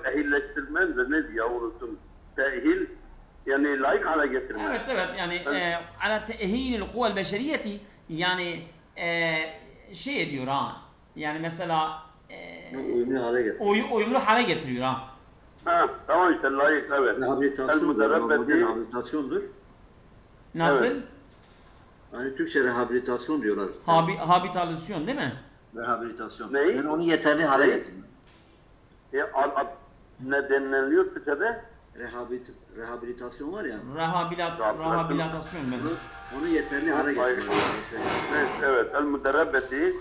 ehilleştirmen ve ne diye unuttum. Tehil yani layık hale getirmen. Evet evet yani على تأهيل القوى البشرية yani şey ediyor ha. Yani mesela uyumlu hale getiriyor. uyumlu hale getiriyor ha. Ha tamam işte layık evet. Rehabilitasyondur. Modern rehabilitasyondur. Nasıl? Evet. Yani Türkçe rehabilitasyon diyorlar. Habitasyon değil mi? Rehabilitasyon. Neyi? Yani onu yeterli hale getirmek. Ne deniliyor Türkçe'de? Rehabilitasyon var ya. Rehabilitasyon ben. Onu yeterli hale getirmek. Evet. El-müderrebeti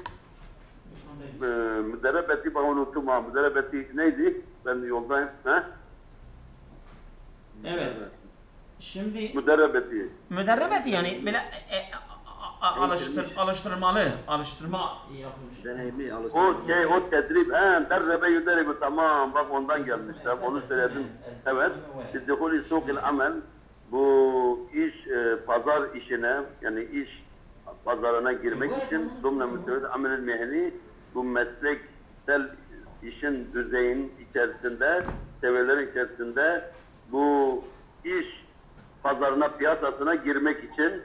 müderrebeti bana unuttum ha. Müderrebeti neydi? Ben yoldayım. Ha? Evet. Şimdi müderrebeti yani böyle alıştırma yapılmış. Deneyimli alıştırma. O tedrib. Derrebe yüderibu tamam. Bak ondan gelmişler. Onu söyledim. Evet. Siddihul sukil amel. Bu iş pazar işine yani iş pazarına girmek için dumne mütevellit amelil mehni bu mesleksel işin düzeyin içerisinde, seviyelerin içerisinde bu iş pazarına, piyasasına girmek için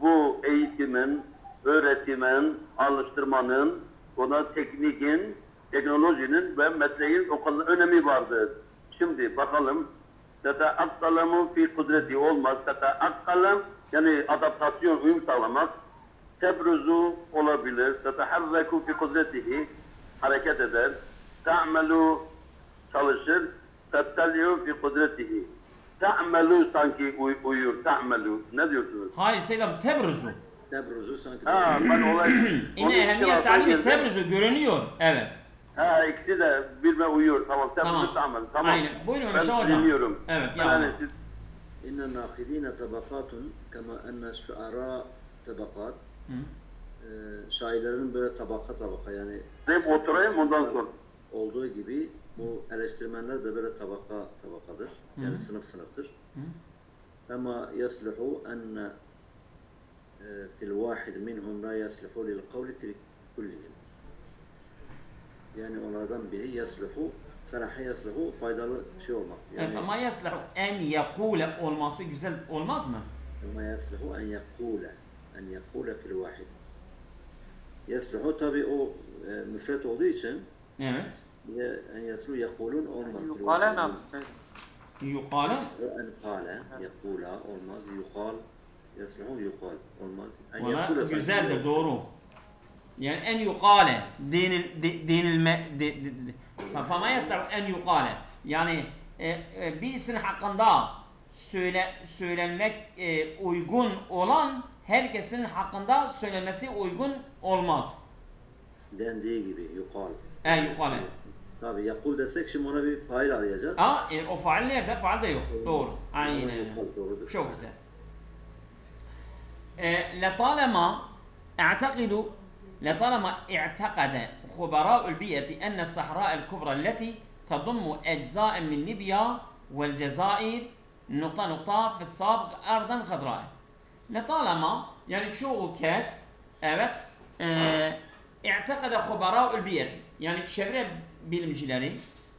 bu eğitimin, öğretimin, alıştırmanın, buna teknikin, teknolojinin ve mesleğin o kadar önemi vardır. Şimdi bakalım, tetaakkalamu fi kudreti olmaz, tetaakklam yani adaptasyon, uyum sağlamak, tebruzu olabilir, teteharreku fi kudretihi hareket eder, ta'melu çalışır, tetteli'u fi kudretihi. Ta'melu sanki uyur, ta'melu. Ne diyorsunuz? Hayır selam tebruzu. Tebruzu sanki. Ben olay. Yine ehemmiyet talimi tebruzu görünüyor. Evet. İkisi de birbirine uyuyor. Tamam. Tebruzu ta'melu. Tamam. Aynen. Buyurun ben Şah hocam. dinliyorum. Evet. Yani. İnne nâhidîne tabakatun kema enne şuara tabakat. Şairlerin böyle tabaka yani. Hep oturayım ondan sonra. Olduğu gibi bu eleştirmenler de böyle tabakadır. Yani sınıftır. Ama yasluhu enne fil vahid minhum la yasluhu lil kavli fil kullihim. Yani onlardan biri yasluhu, felaha yasluhu faydalı şey olmak. Yani, evet ama yasluhu en yekule olması güzel olmaz mı? Ama yasluhu en yekule fil vahid. Yasluhu tabi o müfret olduğu için evet. En yasluhu yekulun olmaz. Yukale nam. Yukale? En kale, yekula olmaz. Yukal, yasluhu yukal olmaz. Valla güzeldir, doğru. Yani en yukale denilme fama yasluhu en yukale yani birisinin hakkında söylenmek uygun olan herkesin hakkında söylenmesi uygun olmaz. Dendiği gibi yukal. Yukale. Tabi yakul desek şimdi ona bir fail arayacağız. O fail nerede? Fail de yok. Doğru. Aynen. Çok güzel. لطالما اعتقد خبراء البيئة أن الصحراء الكبرى التي تضم أجزاء من ليبيا والجزائر نقطة في السابق أرضا خضراء. لطالما yani çoğu kez evet اعتقد خبراء البيئة yani çevre bilimcileri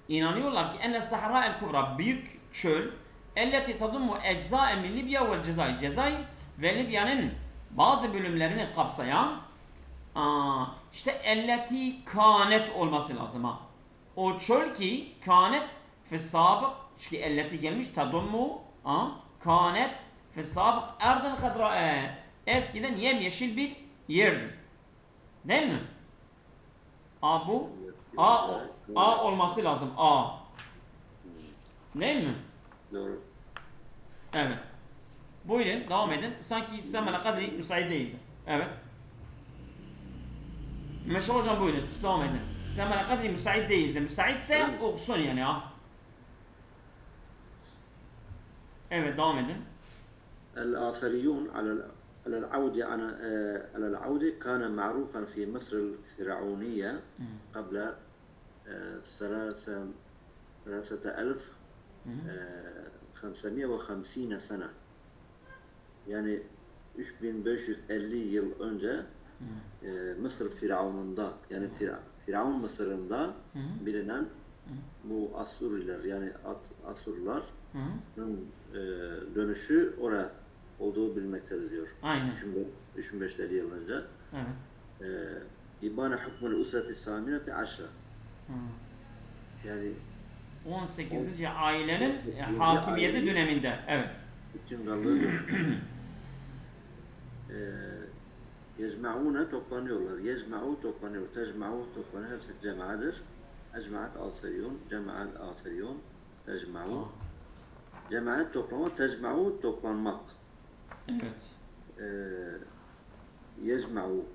inanıyorlar ki enne sahra el kubra büyük çöl elleti tadummu eczae min Libya vel Cezayir Cezayir ve Libya'nın bazı bölümlerini kapsayan işte elleti kanet olması lazım ha. O çöl ki kanet fi sabık çünkü elleti gelmiş tadummu kanet fi sabık erdin kadra eskiden yemyeşil bir yerdi. Değil mi? Bu A olması lazım. A. Değil mi? Doğru. Evet. Buyurun devam edin. Sanki istemene kadri müsait değildir. Evet. Meşe hocam buyurun devam edin. İstemene kadri müsait değildir. Müsaitse okusun yani ha. Evet devam edin. الآثريون على العودة كان معروفا في مصر الفرعونية قبل 3550 sene. Yani 3550 yıl önce Mısır Firavun'unda yani Firavun Mısır'ında bilinen bu Asuriler yani Asurların dönüşü oraya olduğu bilmektedir diyor. Aynen. 3550 yıl önce. Evet. İbane hukmul usreti samineti aşra. Yani 18. ailenin hakimiyeti döneminde. Evet. Hükümdarlığı yecma'une toplanıyorlar. Yecma'u toplanıyor. Tecma'u toplanıyor. Hepsi cemaattir. Ecmaat asariyun. Cemaat asariyun. Tecma'u. Cemaat toplama. Tecma'u toplanmak. Evet. Yecma'u.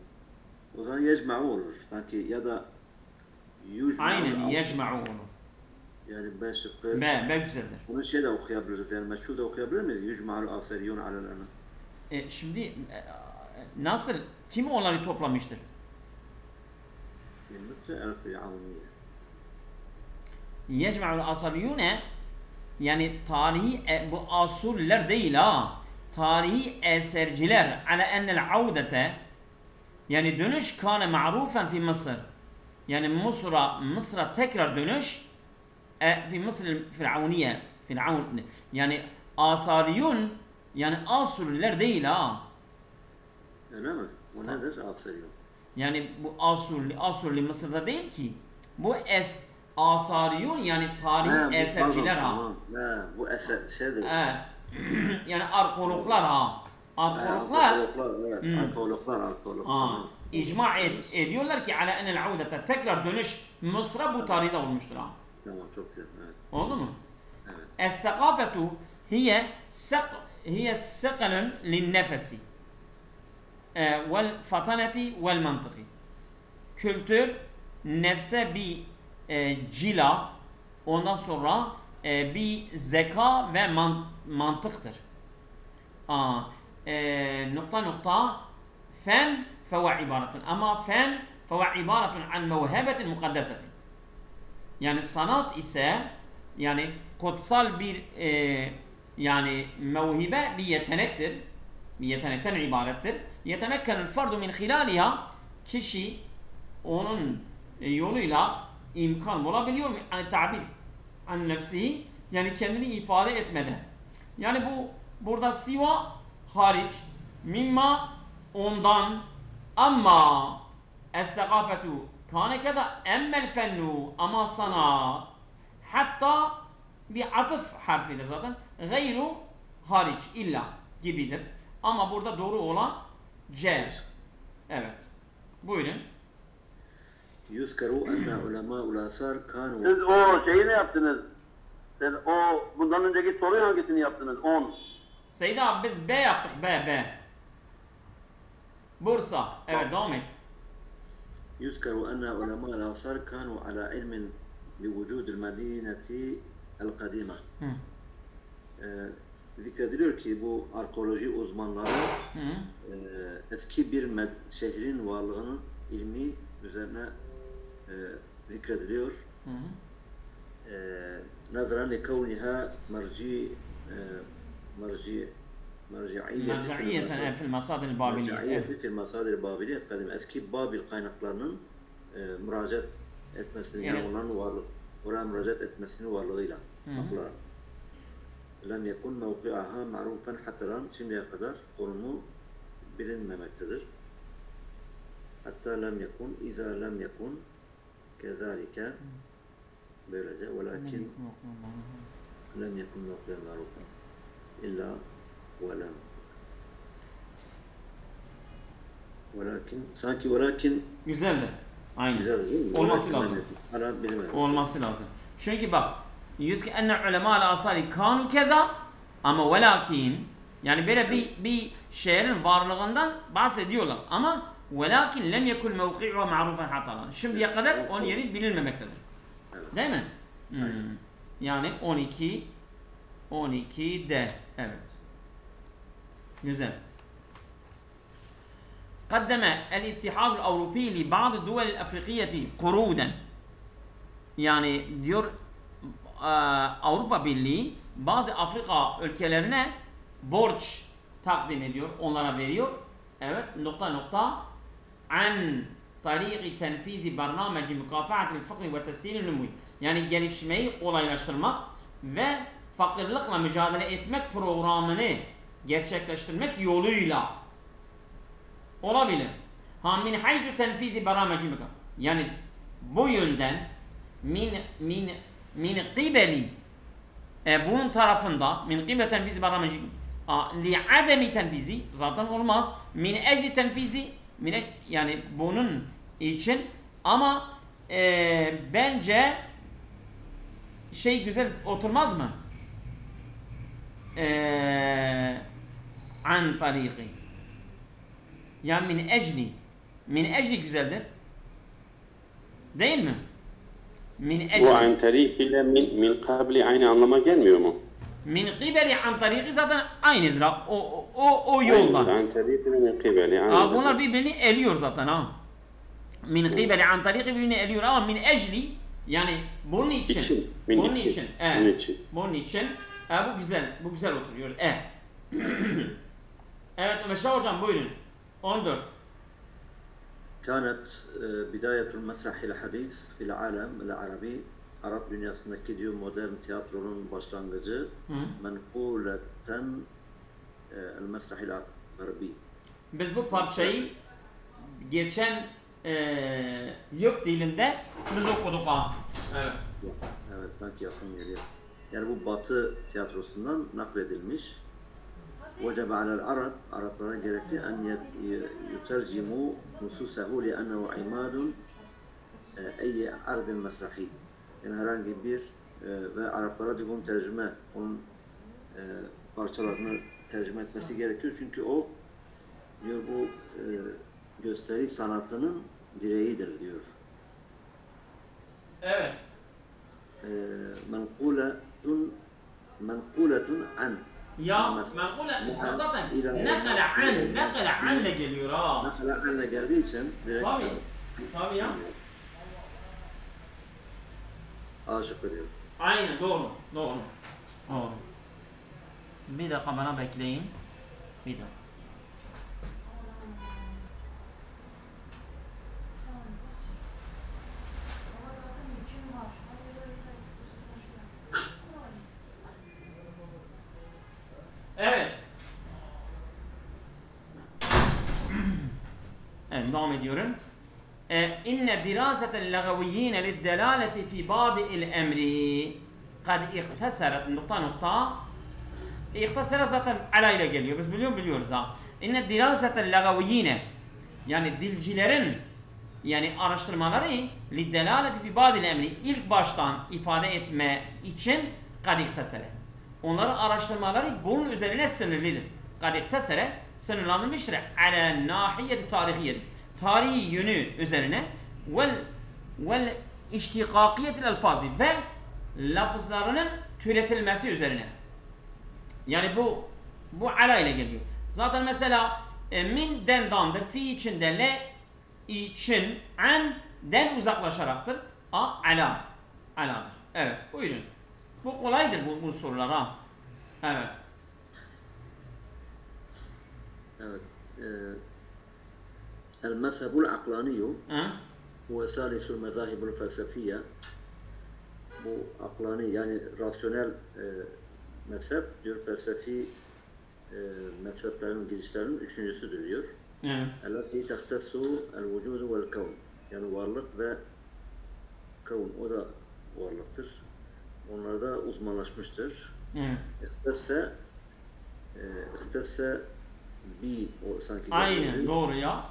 O zaman yecma'u olur. Sanki ya da yücma'u. Aynen yecma'u olur. Yani ben şıkkı... Ben güzeldir. Bunu şey de okuyabiliriz. Yani meşhur da okuyabilir miyiz? Yücma'u asariyun alelana. Şimdi nasıl, kim onları toplamıştır? Yecma'ul asabiyune yani tarihi bu Asurlar değil ha. Tarihi eserciler ala ennel avdete yani dönüş kâne ma'rufen fi Mısır. Yani Mısır'a tekrar dönüş fi Mısır Firavuniye. Yani Asariyun yani Asurlar değil ha. Öyle mi? O nedir Asariyun? Yani bu Asurli Mısır'da değil ki. Bu Asariyun yani tarihi eserciler ha. Tamam. Bu eser şeydir. Yani arkeologlar ha. Arkeologlar. Arkeologlar. İcma ediyorlar ki ala enel audete tekrar dönüş Mısır'a bu tarihte olmuştur ha. Tamam çok güzel. Evet. Oldu mu? Evet. Es-sakafetu hiye sekalun linnefesi. Vel fataneti vel mantıki. Kültür nefse bir cila, ondan sonra bir zeka ve mantıktır. Nokta fen feve ibaretun ama fen feve ibaretun an mevhebetin mukaddesetin. Yani sanat ise yani kutsal bir yani mevhibe bir yetenektir. Bir yetenekten ibarettir. Yetemekkenül fardu min hilaliha kişi onun yoluyla imkan bulabiliyor mu? Yani tabir an nefsihi yani kendini ifade etmeden. Yani bu burada siva hariç mimma ondan ama es-sakafetu kâne keda emmel fennu ama sanat hatta bir atıf harfidir zaten. Gayru hariç illa gibidir. Ama burada doğru olan cer. Evet. Buyurun. Yuzkaru enne ulemâ'ul asar kânu. Siz o şeyi ne yaptınız? Siz o bundan önceki soruyu hangisini yaptınız? 10. Seyda abi biz B yaptık. B. Bursa. Evet devam et. Yuzkaru enne ulemâ'ul asar kânu ala ilmin bi vücudil medîneti el kadîme. Zikrediliyor ki bu arkeoloji uzmanları eski bir şehrin varlığının ilmi üzerine zikrediliyor. Nazaran li kavniha merciiyeten fil masadir babiliye. Fil masadir babiliye kadim eski Babil kaynaklarının müracaat etmesini yani onların varlığı oraya müracaat etmesini varlığıyla haklar. Lem yekun mevki'aha ma'rufen hatran şimdiye kadar konumu bilinmemektedir. Hatta lem yekun, iza lem yekun kezalike böylece velakin lem yekun mevki'aha ma'rufen illa ve lem velakin sanki velakin güzeldir. Aynen. Güzeldir, olması lazım. Olması lazım. Çünkü bak yüzke enne ulemâ'l asali kânu keza ama velakin yani böyle bir şehrin varlığından bahsediyorlar ama velakin lem yekun mevki'u ma'rufen hatalan. Şimdiye kadar onun yeri bilinmemektedir. Değil mi? Yani 12'de evet. Güzel. قدم الاتحاد الأوروبي لبعض الدول الأفريقية قروضا yani diyor Avrupa Birliği bazı Afrika ülkelerine borç takdim ediyor, onlara veriyor. Evet, an طريق تنفيذ برنامج مكافحة الفقر وتسهيل النمو. Yani gelişmeyi kolaylaştırmak ve fakirlikle mücadele etmek programını gerçekleştirmek yoluyla olabilir. Ha min hayzu tenfizi barnameci mükaffa. Yani bu yönden min qibeli bunun tarafında min qibeli tenfizi barnameci li ademi tenfizi zaten olmaz. Min ecli tenfizi yani bunun için ama bence şey güzel oturmaz mı? An tariqi. Ya min ecli. Min ecli güzeldir. Değil mi? Min ecli. Bu an tariqi ile min kabli aynı anlama gelmiyor mu? Min qibeli an tariqi zaten aynıdır. O yoldan. An tariqi ile min qibeli. Bunlar birbirini eliyor zaten ha. Min qibeli an tariqi birbirini eliyor ama min ecli yani bunun için. Bunun için. Bunun için. Bu güzel. Bu güzel oturuyor. Evet Meşah hocam buyurun. 14. كانت بداية المسرح الحديث في العالم العربي Arap dünyasındaki diyor modern tiyatronun başlangıcı menkuleten el mesrah il arabi. Biz bu parçayı geçen yok dilinde biz okuduk ha. Evet. Evet sanki yakın geliyor. Yani bu Batı tiyatrosundan nakledilmiş. وجب على العرب Araplara gerekli en yutercimu nususahu li'ennehu imadun ey ardil mesrahi. Yani herhangi bir ve Araplara diyor bunu tercüme, onun parçalarını tercüme etmesi gerekiyor çünkü o diyor bu gösteri sanatının direğidir diyor. Evet. Menkuletun an. Ya menkule zaten nakale anle geliyor ha. Nakale anle geldiği için direkt tabii ya. Aşık ediyor. Aynen doğru. Bir dakika bana bekleyin. Bir dakika. Evet. Evet devam ediyorum. İnne dirasetel lagaviyyin liddelaleti fi badi'il emri kad iktesaret nokta iktesaret zaten ala ile geliyor. Biz biliyoruz ha. İnne dirasetel lagaviyyin yani dilcilerin yani araştırmaları liddelaleti fi badi'il emri ilk baştan ifade etme için kad iktesaret. Onların araştırmaları bunun üzerine sınırlıdır. Kad iktesere sınırlandırmıştır. Ala nahiyeti tarihiyeti. Tarihi yönü üzerine vel iştikakiyetil elfazi ve lafızlarının türetilmesi üzerine. Yani bu ala ile geliyor. Zaten mesela min den dandır. Fi içinde le için an den uzaklaşacaktır. Ala. Aladır. Evet buyurun. Bu kolaydır bu sorular ha. Evet. Evet. El-mezhebul aklaniyu huve salisul mezahibul felsefiyye. Bu aklani yani rasyonel mezhep diyor felsefi mezheplerin gidişlerinin üçüncüsüdür diyor. Elleti tehtesu el-vücudu vel-kavn. Yani varlık ve kavn. O da varlıktır. Onlar da uzmanlaşmıştır. İhtesse bir o sanki. Aynen doğru ya.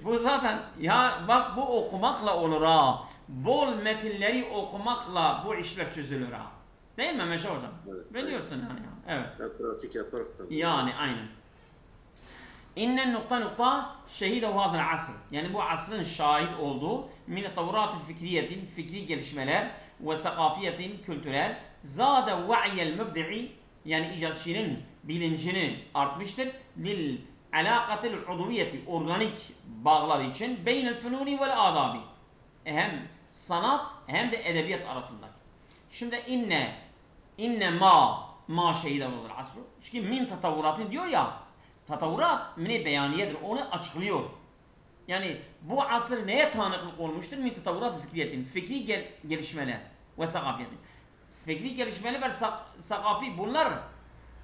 Bu zaten ya bak bu okumakla olur ha. Bol metinleri okumakla bu işler çözülür ha. Değil mi Meşe hocam? Evet, biliyorsun yani. Evet. Pratik yaparak tabii. Yani aynen. İnnen nokta şehide hazır asr. Yani bu asrın şahit olduğu min tevrat fikriyetin fikri gelişmeler ve sakafiyetin kültürel zade va'yel mübdi'i yani icatçının bilincini artmıştır. Lil alakatil uduviyeti organik bağlar için beynel fünuni vel adabi hem sanat hem de edebiyat arasındaki. Şimdi inne ma şehide hazır asr. Çünkü min tatavvuratın diyor ya tatavvurat mine beyaniyedir onu açıklıyor. Yani bu asır neye tanıklık olmuştur? Min tetavvurat fikriyetin. Fikri gelişmeler ve sakafiyetin. Fikri gelişmeler ve sakafi bunlar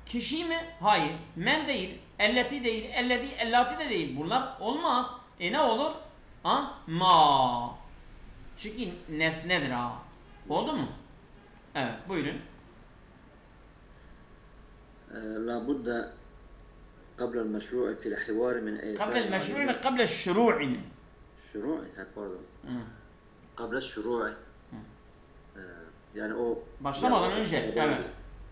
kişi mi? Hayır. Men değil. Elleti değil. Elleti, ellati de değil. Bunlar olmaz. Ne olur? Ha? Ma. Çünkü nesnedir ha. Oldu mu? Evet. Buyurun. لا بد قبل المشروع في الحوار من إيتاء قبل المشروع قبل الشروع. الشروع pardon. قبل الشروع yani o başlamadan önce evet.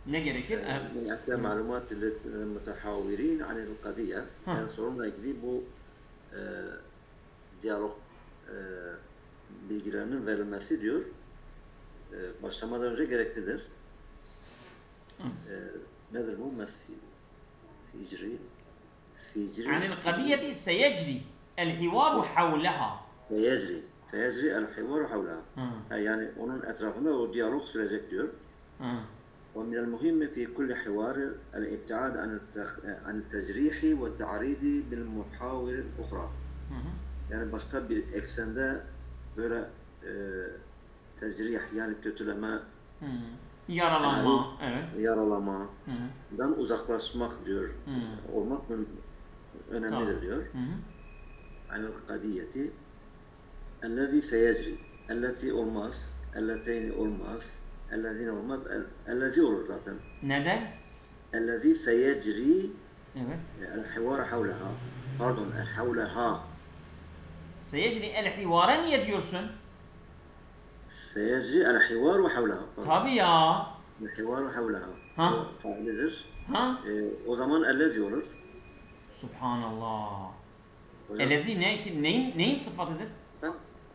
Ne gerekir? من أكثر معلومات المتحاورين عن القضية yani sorunla ilgili bu diyalog bilgilerinin verilmesi diyor başlamadan önce gereklidir. nedir bu? سيجري عن القضية سيجري الحوار حولها. سيجري الحوار حولها. Yani onun etrafında o diyalog sürecek diyor. ومن المهم في كل حوار الابتعاد عن التجريح والتعريض بالمحاور الأخرى. Yani başka bir eksende böyle tecrih yani kötüleme, yaralama, evet. Yaralamadan uzaklaşmak diyor. Olmak önemlidir diyor. عن القضية الذي سيجري. التي olmaz, elleteyni olmaz, ellezine olmaz, ellezi olur zaten. Neden? الذي سيجري evet. الحوار حولها. Pardon, حولها. سيجري الحوار niye diyorsun? سيجري الحوار وحولها. Tabii ya. الحوار وحولها. Ha? Failidir. Ha? O zaman ellezi olur. Subhanallah. Ellezi neyin sıfatıdır?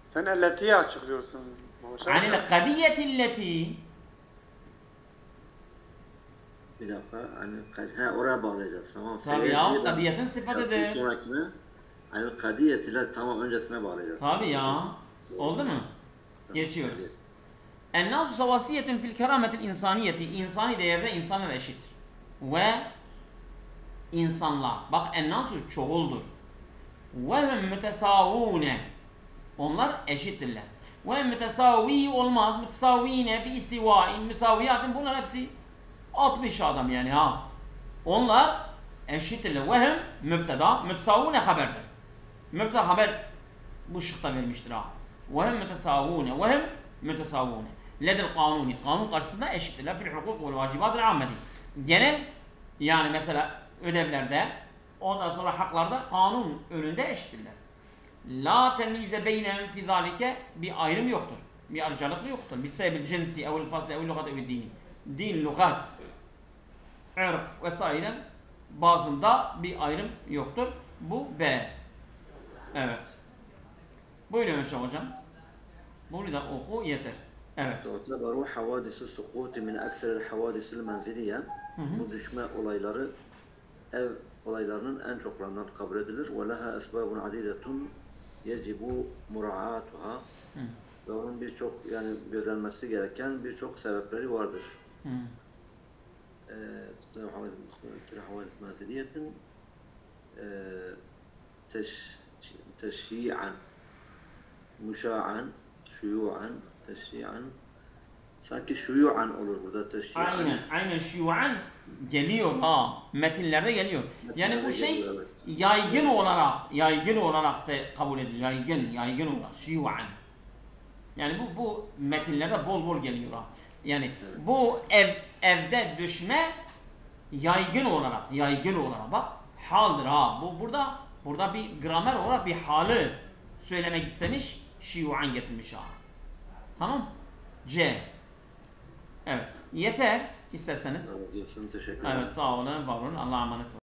Sen elletiyi açıklıyorsun. عن القضية التي bir dakika, oraya bağlayacağız. Tamam. Tabii ya, kadiyetin sıfatıdır. Sonrakine kadiyetiyle tamam öncesine bağlayacağız. Tabii ya. Oldu mu? Geçiyoruz. الناس سواسية في الكرامة الإنسانية. İnsani değerde insanlar eşittir. Ve insanlar. Bak ennasu çoğuldur. Ve hum mütesavune. Onlar eşittirler. Ve mütesavi olmaz. Mütesavine bi istivain. Müsaviyatin bunlar hepsi 60 adam yani ha. Onlar eşittirler. Ve hum mübteda. Mütesavune haberdir. Mübteda haber bu şıkta vermiştir ha. Ve hum mütesavune. Ve hum mütesavune. Ledil kanuni. Kanun karşısında eşittirler. Fil hukuk ve vacibat-ı ammeti. Genel yani mesela ödevlerde ondan sonra haklarda kanun önünde eşittirler. La temyize beynehum fi zalike bir ayrım yoktur. Bir ayrıcalık yoktur. Bir sebebil cinsi evvel fasli evvel lugat evvel dini. Din, lugat, ırk vesaire bazında bir ayrım yoktur. Bu B. Evet. Buyurun Meşah hocam. Bunu da oku yeter. Evet. تعتبر حوادث السقوط من أكثر الحوادث المنزلية. Bu düşme olayları ev olaylarının en çoklarından kabul edilir. وَلَهَا أَسْبَابٌ عَدِيدَةٌ يَجِبُ مُرَعَاتُهَا. Ve onun birçok yani gözlenmesi gereken birçok sebepleri vardır. حوادث منزلية تشييعا مشاعا şuyu'an, teşyi'an. Sanki şuyu'an olur burada teşyi'an. Aynen şuyu'an geliyor ha. Metinlerde geliyor. Yani bu şey geliyor, evet. yaygın olarak da kabul ediliyor. Yaygın olarak şuyu'an. Yani bu metinlerde bol geliyor ha. Yani evet. Bu evde düşme yaygın olarak bak haldır ha. Bu burada bir gramer olarak bir halı söylemek istemiş. Şiyu'an getirmiş ha. Tamam? C. Evet. Yeter isterseniz. Teşekkür ederim. Evet sağ olun, var olun. Allah'a emanet olun.